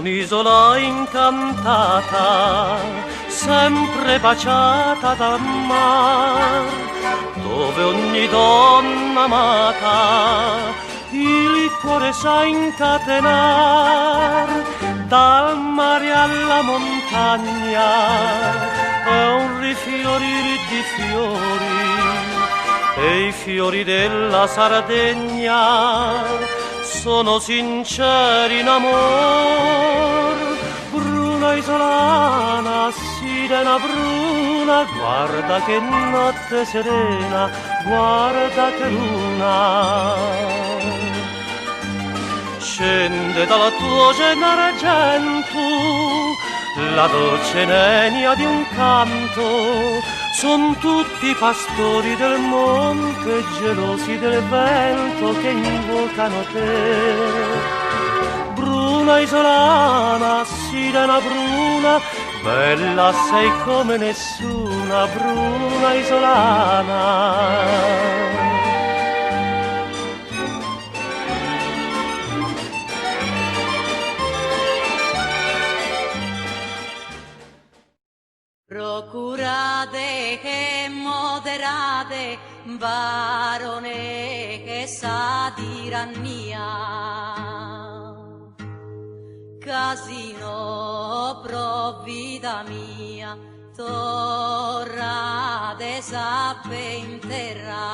un'isola incantata, sempre baciata dal mar, dove ogni donna amata il cuore sa incatenar. Dal mare alla montagna è un rifiorir di fiori, e i fiori della Sardegna sono sinceri in amor. Bruna isolana, sirena bruna, guarda che notte serena, guarda che luna. Scende dalla tua d'argento la dolce nenia di un canto. Son tutti pastori del monte, gelosi del vento che invocano te. Bruna isolana, sirena bruna, bella sei come nessuna, bruna isolana. Procurate che moderate, barone che sa tirannia. Casino pro vita mia, torrate sappe in terra.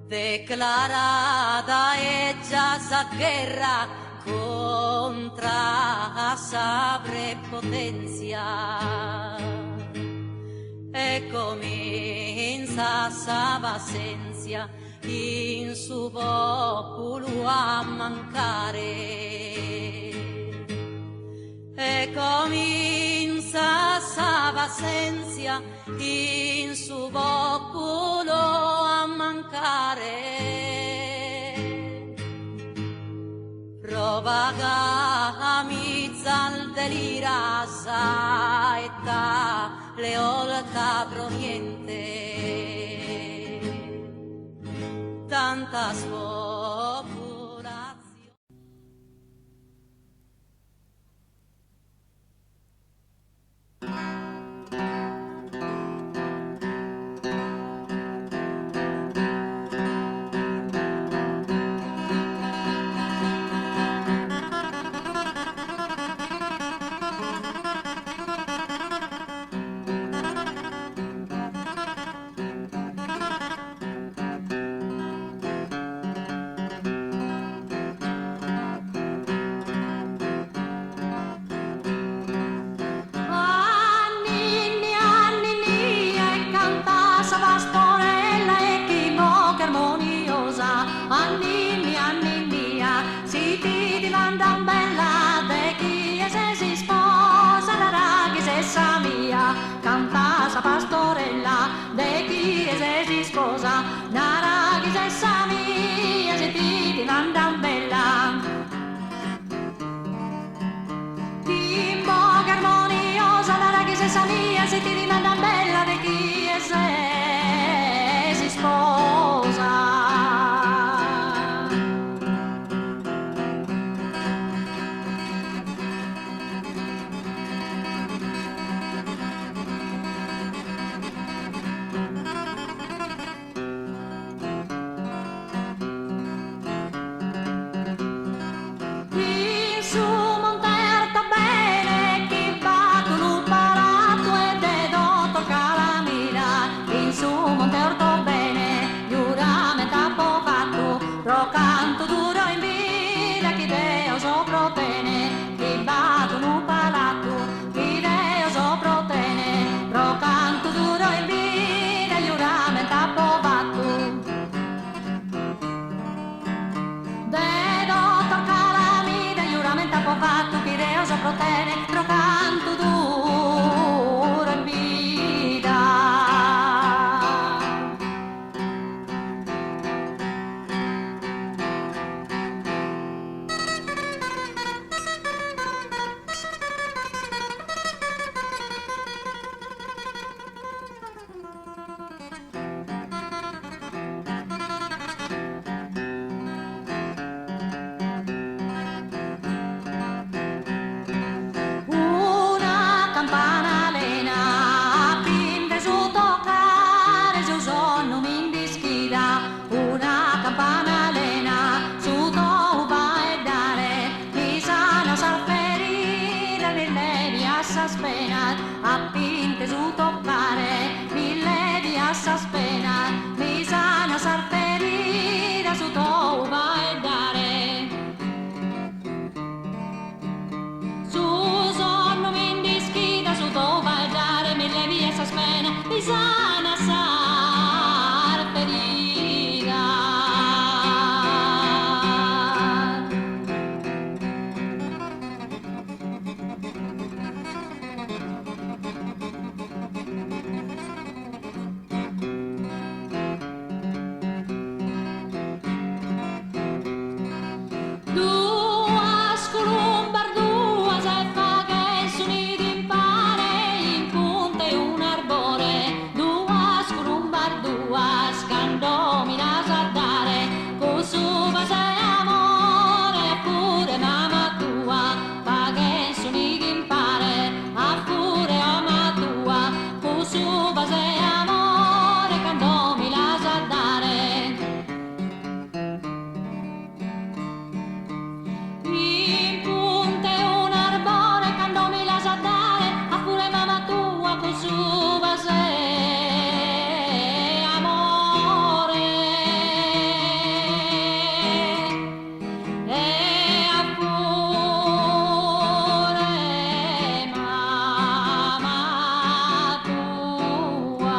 Declarata è già sa guerra contra sa prepotenzia, e comincia sa vacenzia in su popolo a mancare, e comincia sa vacenzia in su popolo a mancare. Provaga amizzal delira saetta le olta proveniente, tanta spopolazione. Pastorella de chi si sposa, nara chi se sa mia, se ti mandan bella. Timbo che armoniosa, nara chi se sa mia, se ti mandan bella, de chi se si sposa. esa pena, mi sana sarferida su tova e dare. Su sonno mi indischita su tova e dare, mi levi esa pena, mi sana sarferida. Duas columbar, duas e fa che s'uniti in pane in punta e un arbore. Duas columbar, duas candominas a dare, cosuva se amore pure mamma tua, fa che s'uniti in pane a pure mamma tua, cosuva se amore candominas a dare. In punte un arbore candomi la sa dare, a pure mamma tua con su base amore. E a pure mamma tua.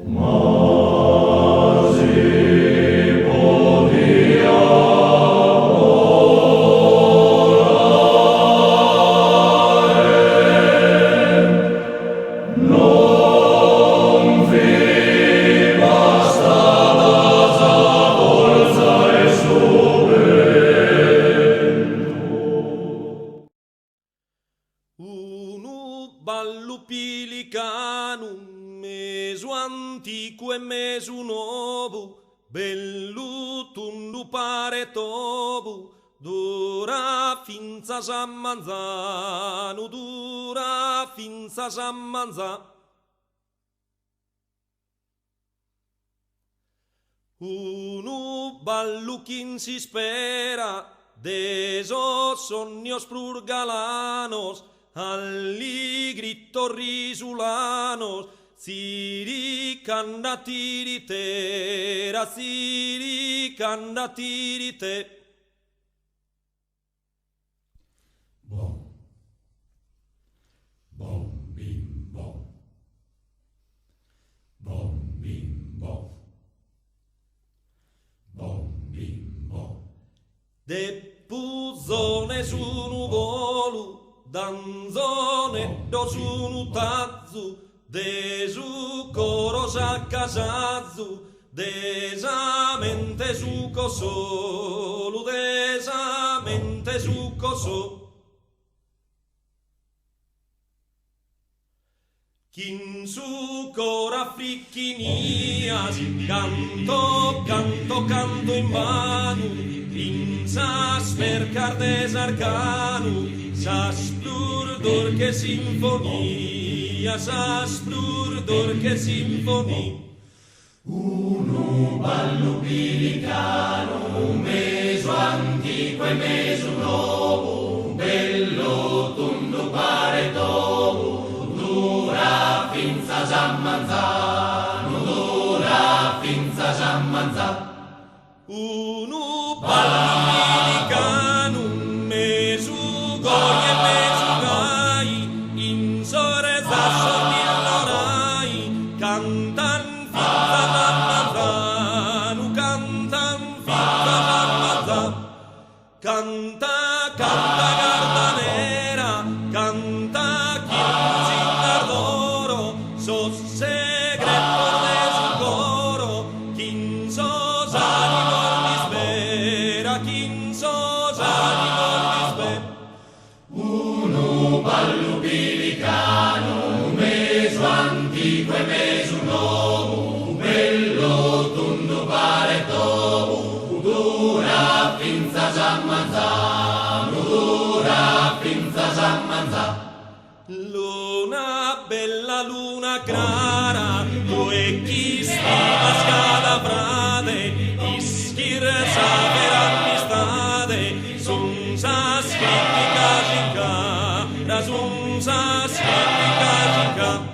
Ma mesu antico e mesu nuovo, bello tundu pare tobu, dura finza San Manzano, dura finza San Manzano. Uno balluquín si spera, desos sognos prurgalanos, alli grito risulanos, siri canna tiritera, siri canna tirite. Bom, bom, bim, bom, bom, bim, bom, bom, bim, bom. De puzone su nuvolu, danzone do su nutazzu, de su coro s'accasazzu, desamente su cosolu, desamente su cosolu. Chin su cora fricchinias, canto, canto, canto in vano, in sas mercar desarcanu, sas plurdor che sinfonia, sas plurdor che sinfonia. Uno ballo pilicano, un meso antico e meso nuovo, un bello tondo pare tovo, dura finza San Manzano, dura finza San Manzano. Uno ballo pilicano, un mesu goi e mesu gai, in sore sasso millorai, cantan canta, canta Gardanera, canta Chirmusin d'oro, sos segreto de su coro, chin sos animal mispera, chin sos animal mispera. Uno ballo pilicano, un meso antico e meso nuovo, un bello tondo pare tovo, dura finza San Manzano, dura finza San Manzano. Luna bella, luna clara, due chi stima scala frade, ischir saperanno stade, sun sa scritti cacica, sun sa scritti cacica.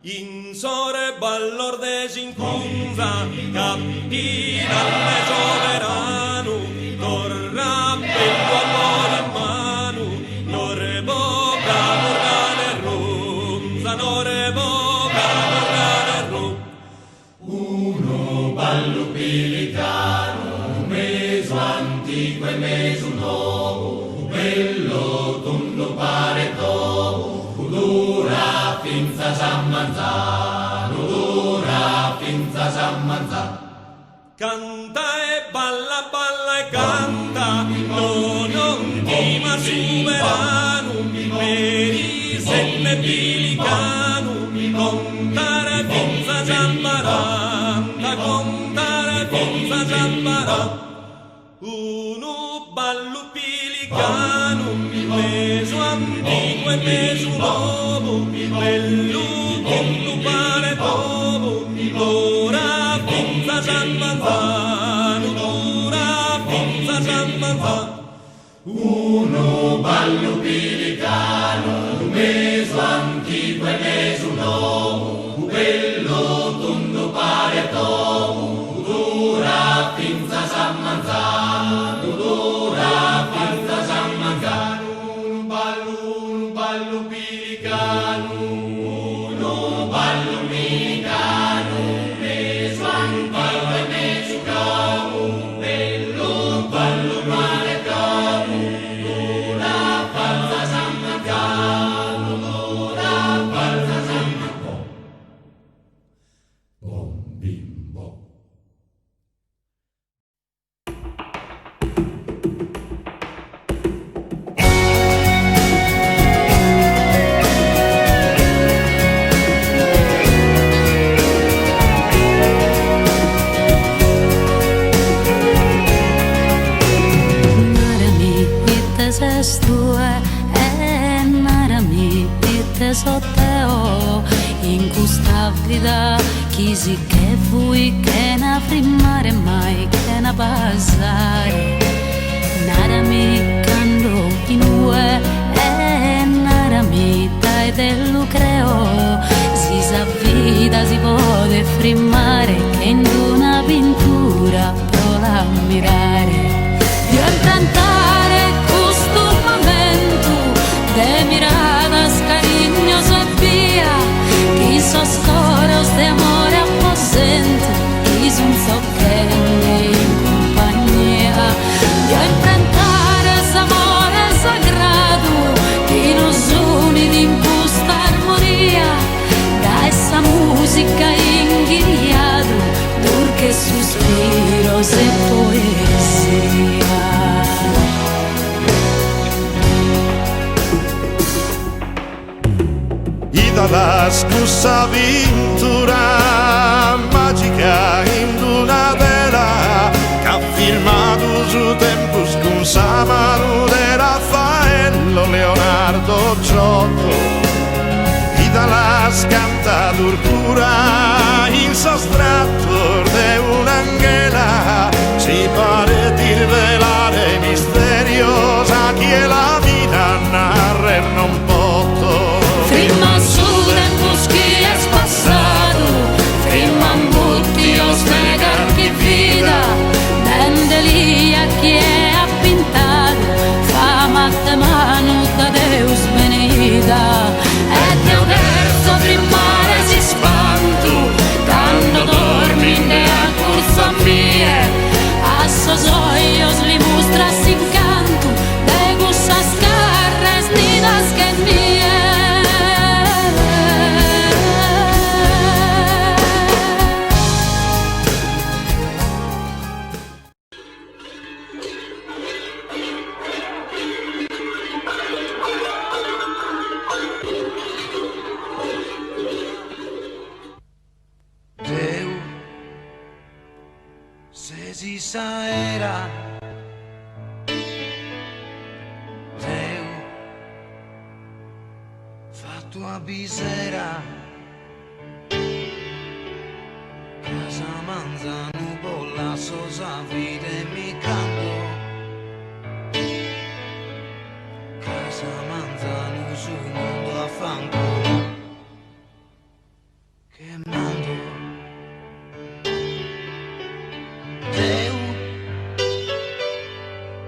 In sore ballor desincunza, cappina me soverano, torra bello amore in mano, nore boca morgane runza, nore boca morgane runza. Uno ballo pilicano, un meso antico e meso nuovo, bello tondo pare tovo, dura finza San Manzano, dura finza San Manzano. Canta e balla, balla e canta, non tima sovrano, per i sette pilicano, contare finza zambaranta, contare finza zambaranta. Uno ballo pilicano, meso antico e meso nuovo, bello tondo pare tovo, ora finza San Manzano, dura finza San Manzano. Uno ballo pilicano, un meso antico e meso nuovo, bello tondo pare tovo, dura finza San Manzano, dura finza San Manzano. Un ballo pilicano, uno ballo pilicano, un meso antico e meso nuovo, bello ballo pare tovo, dura finza sotteo in questa vita chi si che vuoi che na primare mai che na passare nada mi cando in due e nada mi dai dello creo si sa vita si può frimare che in una pintura può la mirare io implantare questo momento de miradas cariños e via que hizo storos de amor aposento hizo un soquete en compañía io implantare ese amor sagrado que nos une in questa armonia da esa música inguiado dulce suspiros e poesia. La scusa avventura magica in una vela che ha firmato su tempo con sa mano di Raffaello Leonardo Giotto e dalla scantatura pura in sostratto di un'angela si pare di rivelare misteriosa che la vita narra e non potto Prima su tempos que es pasado, prima ambutios negar que vida, dendelia que ha pintado, fama de mano da Deus venida, e teu verso primare si spanto, quando dormi a cursa mia, a sos olhos li mostras encanto, de gusas carres nidas que mía. Si saera Deu fa tua bisera casa manza nubola sosa vide mi canto casa manza nu su mondo affanco che mando Deu,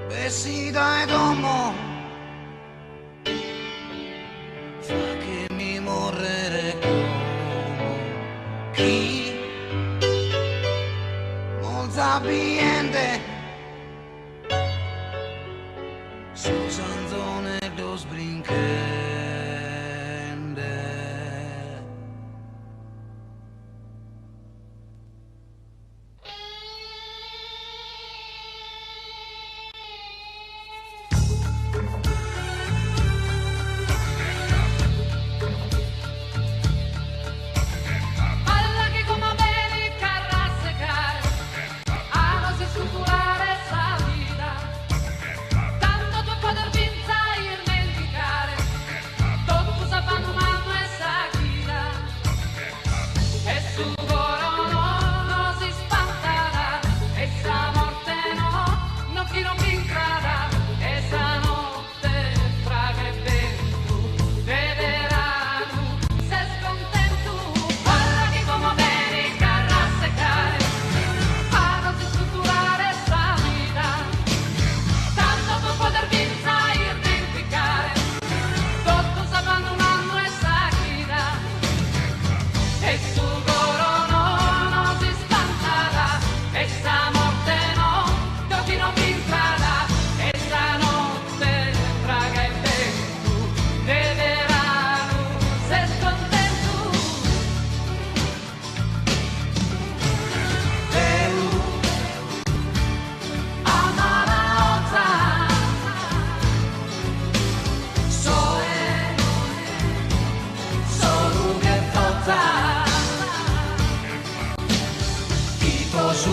vestita ed uomo, fa che mi morrere come chi, molta ambiente, su sanzone dos brinquende. Su